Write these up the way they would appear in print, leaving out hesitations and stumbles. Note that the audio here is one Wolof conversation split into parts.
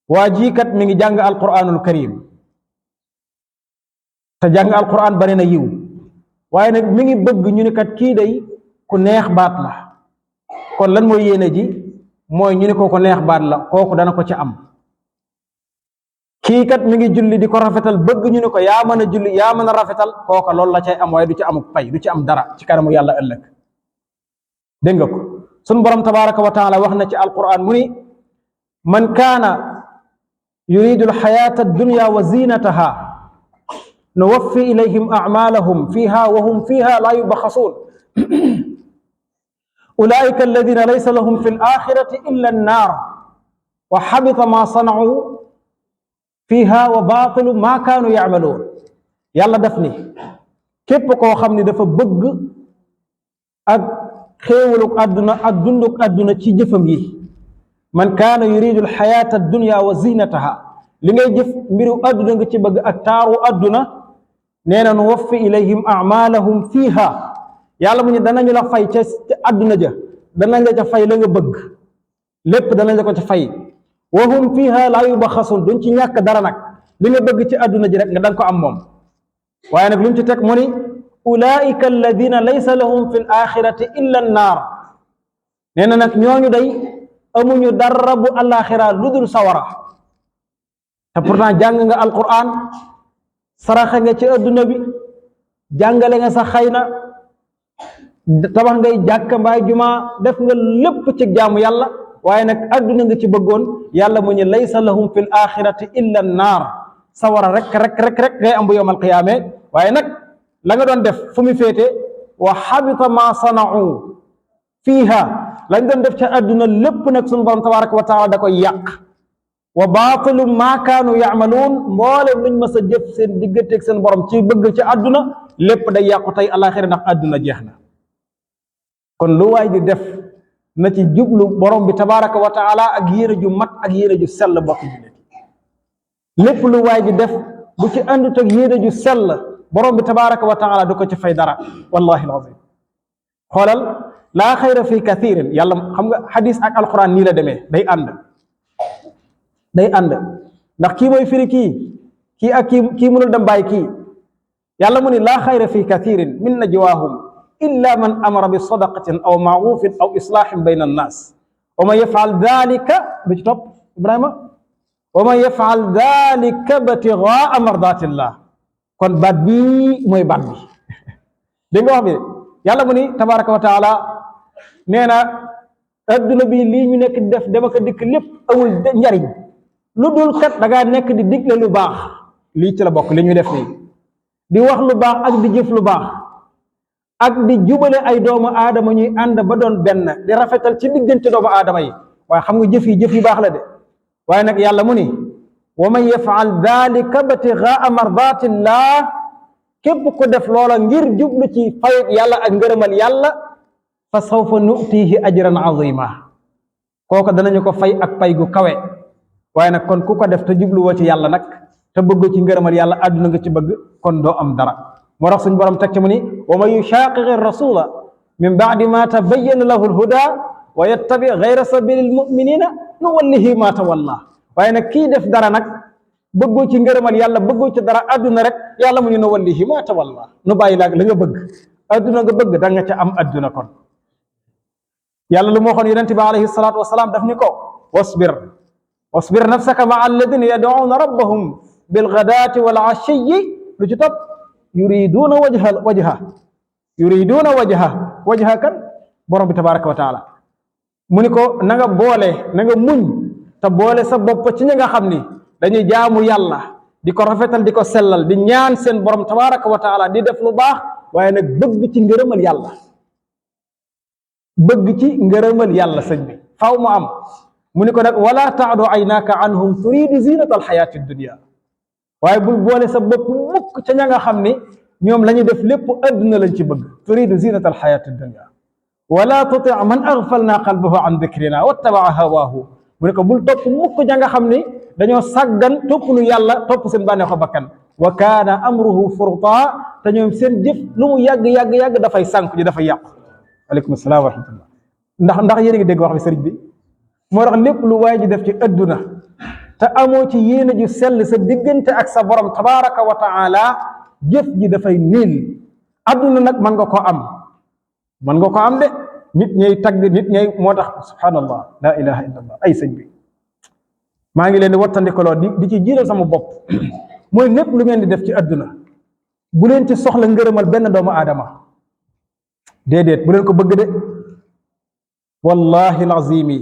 waa jii kat mi ngi jàng alquranul karim te jàng alquran bari na yiw waaye nag mi ngi bëgg ñu ne kat kii day ku neex baat la kon lan mooy yéene ji mooy ñu ne ko neex baat la kooku dana ko ci am. kii kat mi ngi julli di ko rafetal bëgg ñu ne ko yaa mën a julli yaa mën a rafetal kooka loolu la cay am waaye du ci amuk pay du ci am dara ci kanamu yàlla ëllëg. dégg nga ko sun borom tabaraka wa taala wax na ci alquran mu ni man kaana yuridu alxayata addunya wa zinataha nuwaffi ilayhim acmalahum fiha wa hum fiha la yubaxasuun ulaika alladina laysa lahum fi alaxirati illa annaar wa xabita ma sanacuu fiha wa baatilu ma kaanu yacmaluun. yàlla def ni képp koo xam ni dafa bëgg ak xéewaluk àdduna ak dunduk àdduna ci jëfam yi man kaana yuridu alxayata addunya wa zinataha li ngay jëf mbiru àdduna nga ci bëgg ak taaru àdduna nee na nu waffi ilayhim acmaalahum fiiha yàlla mu ñu danañu la fay ca àdduna ja danañ la ca fay la nga bëgg lépp danañ la ko ca fay wa hum fiiha laa yubaxasun duñ ci ñàkk dara nag li nga bëgg ci àdduna ji rek nga danga ko am moom waaye nag lu mu ci teg mu ni ulaika alladina laysa lahum fi alaxirati illa annaar nee na nag ñooñu day amuñu dara bu alaxira lu dul sawara te pourtant jàng nga alquran saraxe nga ci adduna bi jàngale nga sa xëy na tabax ngay jàkka mbaay jumaa def nga lépp ci jaamu yàlla waaye nag adduna nga ci bëggoon yàlla mu ñu laysa lahum fi alaxirati illa annaar sawara rek ngay am bu yowm alqiyaame waaye nag la nga doon def fu mu féete wa xabita ma sanau fiiha lañ doon def ca adduna lépp nag sunu borom tabaraka wa taala da koy yàq wa baatilu ma kaanu yacmaluun mboolem luñ mas a jëf seen digganteeg seen borom ci bëgg ci adduna lépp day yàqu tey alaxira ndax adduna jeex na. kon lu waay di def na ci jublu borom bi tabaraka wa taala ak yéene ju mat ak yéene ju sell bokk jullit lépp lu waay di def bu ci àndut ak yéene ju sell borom bi tabaraka wa taala du ko ci fay dara wallahi alazim. xoolal laa xayra fi kathirin yàlla xam nga xadis ak alquran nii la demee day ànd ndax kii mooy firi kii ak kii mënul dem bàyyi kii yàlla mu ni laa xayra fi kathirin min najwaahum illa man amara bi sadaqatin aw maarufin aw islaahin bayna annaas wa man yafal dalika du ci topp Ibrahima wa man yafal dalika btigaa mardatillah kon baat bii mooy baat bi dégg nga wax bi yàlla mu ni tabaraka wa taala nee na adduna bi lii ñu nekk di def dama ko dikk lépp amul njariñ lu dul kat da ngaa nekk di digle lu baax lii ci la bokk li ñu def nii di wax lu baax ak di jëf lu baax ak di jubale ay doomu aadama ñuy ànd ba doon benn di rafetal ci diggante doomu aadama yi waaye xam nga jëf yi baax la de waaye nag yàlla mu ni wa man yafaal dalika btigaa mardatillah képp ko def loola ngir jublu ci fayut yàlla ak ngërëmal yàlla fa sawfa nutihi ajran azima kooku danañu ko fay ak pay gu kawe waaye nag kon ku ko def te jubluwoo ci yàlla nag te bëgg ci ngërëmal yàlla àdduna nga ci bëgg kon doo am dara moo tax suñ borom teg ci mu ni wa man yushaqiqi rasula min baadi ma tabayyana lahu alhuda wa yattabi gayra sabili almuminina nuwallihi ma tawalla waaye nag kii def dara nag bëggoo ci ngërëmal yàlla bëggoo ci dara àdduna rek yàlla mu ni nuwallihi ma tawalla nu bàyyi laag la nga bëgg àdduna nga bëgg da nga ca am àdduna kon yàlla lu moo xoon yonente bi alayhi salaatu wasalaam daf ni ko wasbir nafsaka maa alladina yad'uuna rabbahum bilgadaati wal ashiyi lu ci topp yuriduuna wajha kan borom bi tabaraka wa taala mu ni ko na nga muñ te boole sa bopp ci ñi nga xam ni dañuy jaamu yàlla di ko rafetal di ko sellal di ñaan seen borom tabaraka wa taala di def lu baax waaye nag bëgg ci ngërëmal yàlla sëñ bi faw mu am mu ni ko nag wala taadu aynaka anhum turidu zinata alxayaati dunia waaye bul boole sa bopp mukk ca ña nga xam ni ñoom la ñu def lépp adduna lañ ci bëgg turidu zinata alxayaati dunia wala tuti man agfalna qalbahu an dikrina wattabaa hawaahu mu ne ko bul topp mukk ña nga xam ni dañoo sàggan topp lu yàlla topp seen bànneexu bakkan wa kaana amruhu furta te ñoom seen jëf lu mu yàgg dafay sànku ji dafay yàqu aleykum salaam wa rahmatullah ndax yéen a ngi dégg wax bi sëriñ bi moo tax lépp lu waay ji def ci adduna te amoo ci yéene ju sell sa diggante ak sa borom tabaraka wa taala jëf ji dafay niil. adduna nag mën nga ko am de nit ñay tagg nit ñay moo tax subhanallah la ilaha illallah ay sëñ bi maa ngi leen di wattandikoloo di ci jiital sama bopp mooy lépp lu ngeen di def ci adduna bu leen ci soxla ngërëmal benn doomu aadama déedéet bu leen ko bëgg de wallahi lazimi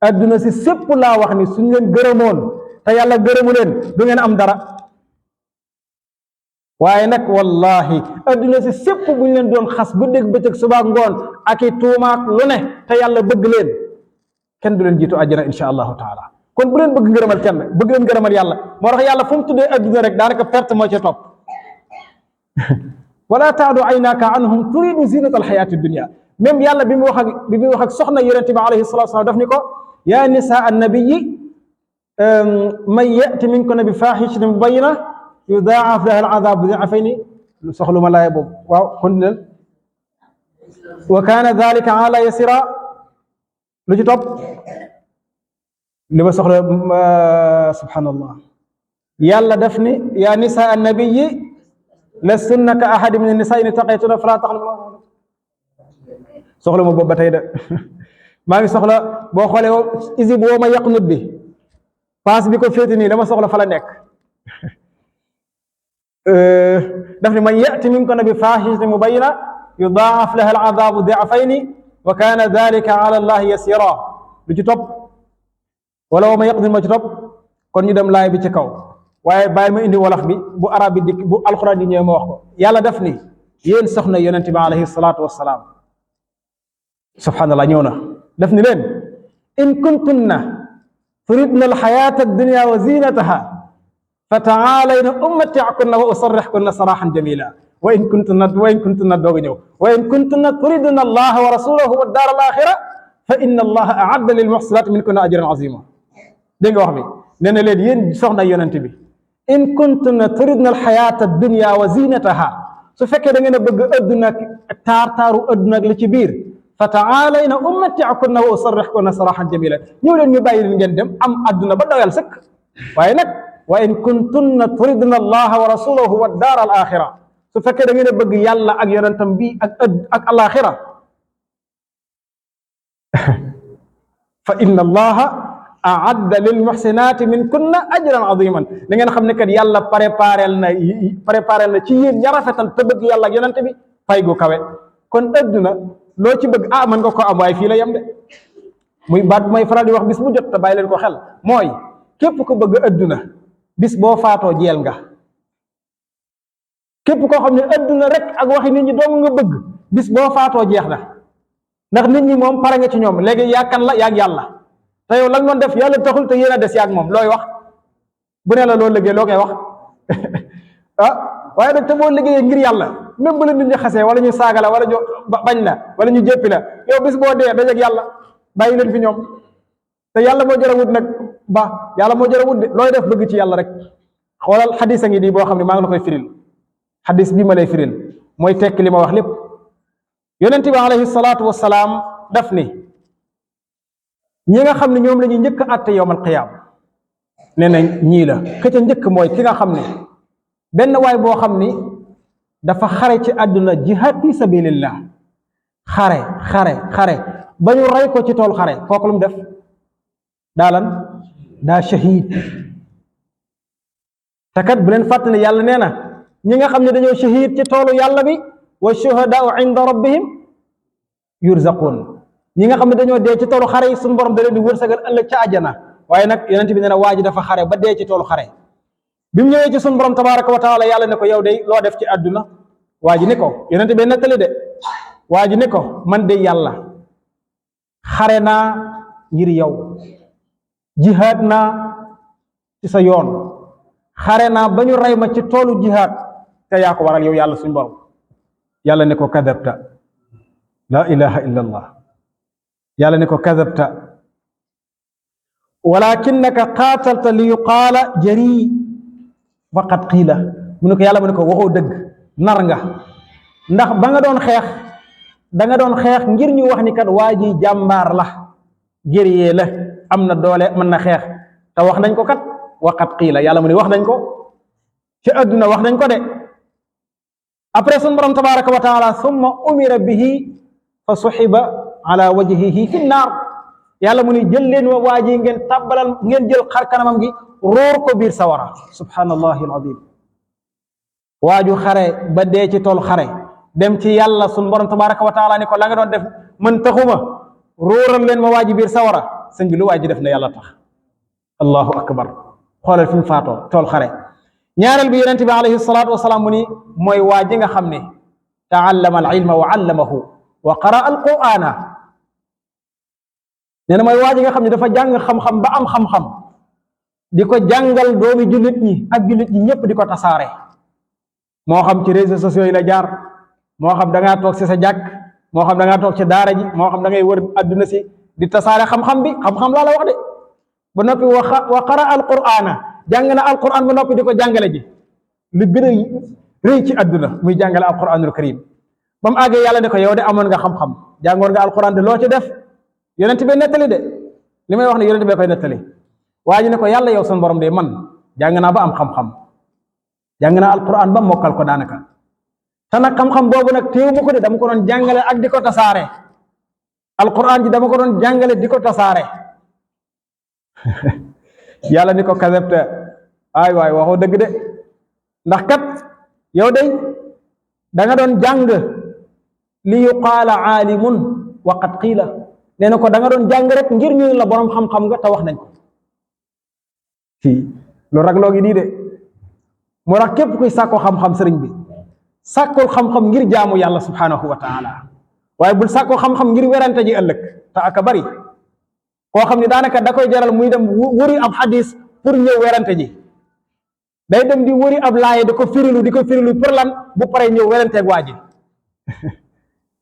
adduna si sépp laa wax ni suñ leen gërëmoon te yàlla gërëmu leen du ngeen am dara waaye nag wallahi adduna si sépp buñ leen doon xas guddeeg bëccëg subaak ngoon ak i tuumaak lu ne te yàlla bëgg leen kenn du leen jiitu àjjana insha allahu taala kon bu leen bëgg ngërëmal kenn bëgg leen ngërëmal yàlla moo tax yàlla fu mu tuddee adduna rek daanaka perte moo ca topp wala taadu aynaka anhum turidu zinata alxayaati dunia même yàlla bi mu wax ak soxna yonente bi alayhi salatu wasalam daf ni ko yaa nisa annabiyi man yati minkunna bi fahishatin mubayyina yudaaf laha aladabu diafayni lu soxlu ma laaya boobu waaw continuel wa kana dalika ala yasira lu ci topp li ma soxla subhanallah yàlla def ni yaa nisa annabiyi lastunna ka ahadi min an-nisaa in ittaqaytunna falaa taxnuna soxla ma boobu ba tey de maa ngi soxla boo xoolee isi boo ma yaqnut bi paas bi ko féeti nii dama soxla fa la nekk daf ni man yati minkunna bi faahishatin mubayyina yudaaf laha al-adaabu di'fayni wa kaana dhalika ala allahi yasira lu ci topp wala wa ma yaqnut ma ci topp kon ñu dem laay bi ci kaw waaye bàyyi ma indi wolof bi bu arab bi dikk bu alxuraan di ñëwee ma wax ko yàlla def ni yéen soxna yonent bi alayhi salaatu wassalaam subhanallah ñëw na def ni leen in kuntunna turidna alxayata addunya wa zinataha fa taalayna ummati'kunna wa usarrihkunna sarahan jamila wa in kuntunna doog a ñëw wa in kuntunna turidna allaha wa rasulahu wa daar al axira fa inna allaha a'adda lil muhsinati minkunna ajran azima dégg nga wax bi nee na leen yéen soxna yonent bi in kuntunna turidna alxayata addunya wa zinataha su fekkee da ngeen a bëgg adduna ak taar-taaru adduna ak li ci biir fa taalayna ummati'kunna wa usarrihkunna sarahan jamila ñëw leen ñu bàyyi leen ngeen dem am adduna ba doyal sëkk waaye nag wa in kuntunna turidna allaha wa rasulahu wa daar al axira su fekkee da ngeen a bëgg yàlla ak yonentam bi ak alaxira fa inna allaha aadda lil muhsinaati min kunna ajran aziman da ngeen xam ne kat yàlla préparel na ci yéen ña rafetal te bëgg yàlla ak yonent bi fay gu kawe kon adduna loo ci bëgg mën nga ko am waaye fii la yem de muy baat bu may faral di wax bis bu jot te bàyyi leen ko xel mooy képp ko bëgg adduna bis boo faatoo jeel nga képp koo xam ne adduna rek ak waxi nit ñi dong nga bëgg bis boo faatoo jeex na ndax nit ñi moom pare nga ci ñoom léegi yaakan la yaag yàlla te yow la nga doon def yàlla taxul te yéen a des yaag moom looy wax bu ne la loo liggéey loo koy wax waaye nag te boo liggéeyee ngir yàlla même bu la nit ñi xasee wala ñu saaga la wala ñu bañ la wala ñu jéppi la yow bis boo dee dajeeg yàlla bàyyi leen fi ñoom te yàlla moo jar a wut nag yàlla moo jar a wut de looy def bëgg ci yàlla rek xoolal xadis a ngi nii boo xam ne maa ngi la koy firil xadis bii ma lay firil mooy tekki li ma wax lépp yonent bi alayhi salaatu wassalaam daf ni ñi nga xam ne ñoom la ñuy njëkk a àtte yowmal qiyaam nee na ñii la ka ca njëkk mooy ki nga xam ne benn waay boo xam ni dafa xare ci àdduna jihaad fi sabilillah xare ba ñu rey ko ci tool xare kooku lu mu def daa shahid te kat bu leen fàttali yàlla nee na ñi nga xam ne dañoo shahid ci toolu yàlla bi wa shuhadaau inda rabbihim yurzaqun ñi nga xam ne dañoo dee ci toolu xare yi suñu borom da leen di wërsëgal ëllëg ca àjjana waaye nag yonent bi nee na waa ji dafa xare ba dee ci toolu xare bi mu ñëwee ci suñu borom tabaraka wa taala yàlla ne ko yow de loo def ci àdduna waa ji ni ko yonent bi nettali de waa ji ni ko man de yàlla xare naa ngir yow jihaad naa ci sa yoon xare naa ba ñu rey ma ci toolu jihaad te yaa ko waral yow yàlla suñu borom yàlla ne ko kadabta la ilaha illa allah yàlla ne ko kadabta walakinnaka qaatalta li yuqaala jari faqad qiila mu ne ko yàlla mu ne ko waxoo dëgg nar nga ndax ba nga doon xeex da nga doon xeex ngir ñu wax ni kat waa ji jàmbaar la guerrier la am na doole mën na xeex te wax nañ ko kat waqat qiila yàlla mu ne wax nañ ko ci adduna wax nañ ko de. après sun borom tabaraka wa taala summa umira bihi fa suxiba ala wajhihi fi nnaar yàlla mu ne jël leen wa waa ji ngeen tàbbalal ngeen jël xar kanamam gi róor ko biir sawara. subhanallahi alazim. waaju xare ba dee ci tool xare dem ci yàlla sun borom tabaraka wa taala ni ko la nga doon def man taxuma róoral leen ma waa ji biir sawara. sëñ bi lu waa ji def na yàlla tax. allahu akbar. xoolal fi mu faatoo tool xare. ñaareel bi yonente bi alayhi salaatu wasalaam mu ni mooy waa ji nga xam ne taallama al ilma wa allamahu wa qaraa al qur'ana. nee na mooy waa ji nga xam ne dafa jàng xam-xam ba am xam-xam di ko jàngal doomi jullit ñi ak jullit ñi ñëpp di ko tasaare. moo xam ci réseaux sociaux yi la jaar, moo xam da ngaa toog ci sa jàkk, moo xam da ngaa toog ci daara ji, moo xam da ngay wër adduna si di tasaare xam-xam bi. xam-xam laa la wax de. ba noppi wa qara al qur'ana jàng na al qur'an ba noppi di ko jàngale ji. lu gën a rëy ci adduna muy jàngale al qur'anul karim. ba mu àggee yàlla ne ko yow de amoon nga xam-xam jàngoon nga al qur'an de loo ci def. yonent bi nettali de li may wax ne yonent bi koy nettali. waa ji ne ko yàlla yow sun borom de man jàng naa ba am xam-xam jàng naa al qur'an ba mokkal ko daanaka te nag xam-xam boobu nag téew ma ko de dama ko doon jàngale ak di ko tasaare. al qur'an ji dama ko doon jàngale di ko tasaare. yàlla ni ko kazabta ay waay waxoo dëgg de ndax kat yow de da nga doon jàng li yuqaala aalimun wa qad qiila. nee na ko da nga doon jàng rek ngir ñu la borom xam-xam nga te wax nañ ko. lu ragloo gi nii de moo tax képp kuy sàkkoo xam-xam sëriñ bi sàkkul xam-xam ngir jaamu yàlla subhanahu wa taala waaye bul sàkkoo xam-xam ngir werante ji ëllëg te aka bari koo xam ne daanaka da koy jaral muy dem wëri ab xadis pour ñëw werante ji. day dem di wëri ab laaye di ko firilu pour lan bu paree ñëw weranteeg waa ji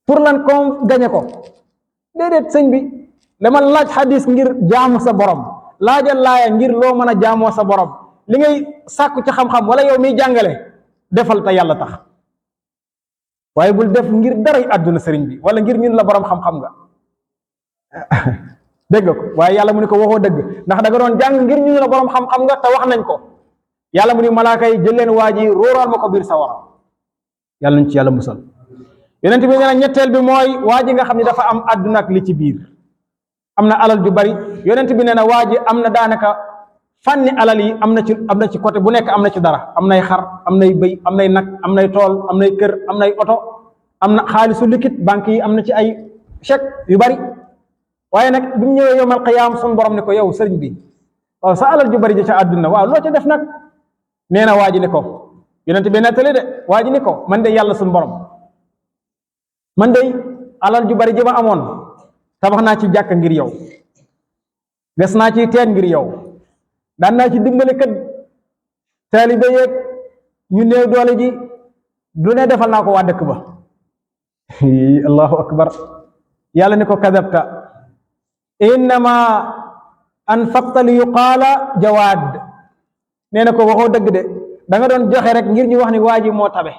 pour lan comme gañe ko. déedéet sëñ bi dama laaj xadis ngir jaamu sa borom laajal laaya ngir loo mën a jaamoo sa borom li ngay sàkku ci xam-xam wala yow miy jàngale defal te yàlla tax waaye bul def ngir daray àdduna sëriñ bi wala ngir ñun la borom xam-xam nga. dégg ko waaye yàlla mu ne ko waxoo dëgg ndax da nga doon jàng ngir ñu la borom xam-xam nga te wax nañ ko. yàlla mu ni malaaka yi jël leen waa ji róoral ma ko biir sawara. yàlla nañ ci yàlla musal. yonent bi nee na ñetteel bi mooy waa ji nga xam ne dafa am àdduna ak li ci biir am na alal ju bari. yonent bi nee na waa ji am na daanaka fànni alal yi am na ci côté bu nekk am na ci dara. am nay xar am nay bëy am nay nag am nay tool am nay kër am nay oto am na xaalisu liquide banque yi am na ci ay chèque yu bari. waaye nag bi mu ñëwee yowmal qiyaam sun borom ne ko yow sëriñ bi waaw sa alal ju bari ji ca àdduna waaw loo ca def nag. nee na waa ji ne ko yonent bi nettali de waa ji ne ko man de yàlla sun borom man de alal ju bari ji ma amoon tabax naa ci jàkka ngir yow gas naa ci teen ngir yow daan naa ci dimbale kat taalibe yeeg ñu néew doole ji du ne defal naa ko waa dëkk ba. allahu akbar. yàlla ne ko kadabta innama anfaqta li yuqaala jawaad. nee na ko waxoo dëgg de da nga doon joxe rek ngir ñu wax ni waa ji moo tabe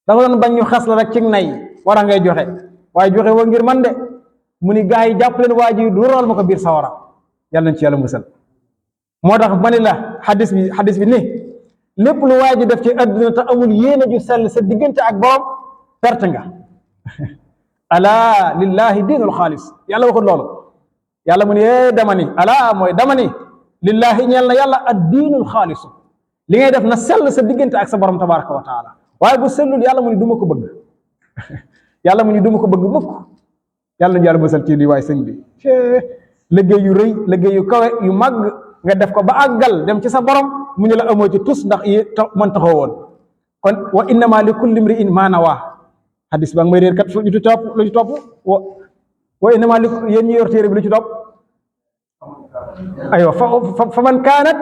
da nga doon bañ ñu xas la rek ci nay war a ngay joxe waaye joxe woo ngir man de mu ni gaa yi jàpp leen waa ji du rool ma ko biir sawara. yàlla nañ ci yàlla musal. moo tax ma ni la xadis bi ni lépp lu waa ji def ci adduna te amul yéene ju sell sa diggante ak borom perte nga. ala lillahi diinul xaalis yàlla waxul loolu. yàlla mu ni dama ni ala mooy dama ni lillahi ñeel na yàlla ad diinul xaalisu li ngay def na sell sa diggante ak sa borom tabaraka wa taala waaye bu sellul yàlla mu ni duma ko bëgg. yàlla mu ni duma ko bëgg mukk. yàlla nañu yàlla musal ci lii waaye sëñ bi liggéey yu rëy liggéey yu kawe yu màgg nga def ko ba àggal dem ci sa borom mu ñu la amoo ci tus ndax man taxoo woon. kon wa innama li kulli imri'in ma nawaa hadis ba nga may réer kat lu ci topp wa innama li yéen ñi yor téere bi lu ci topp aywa fa man kaanat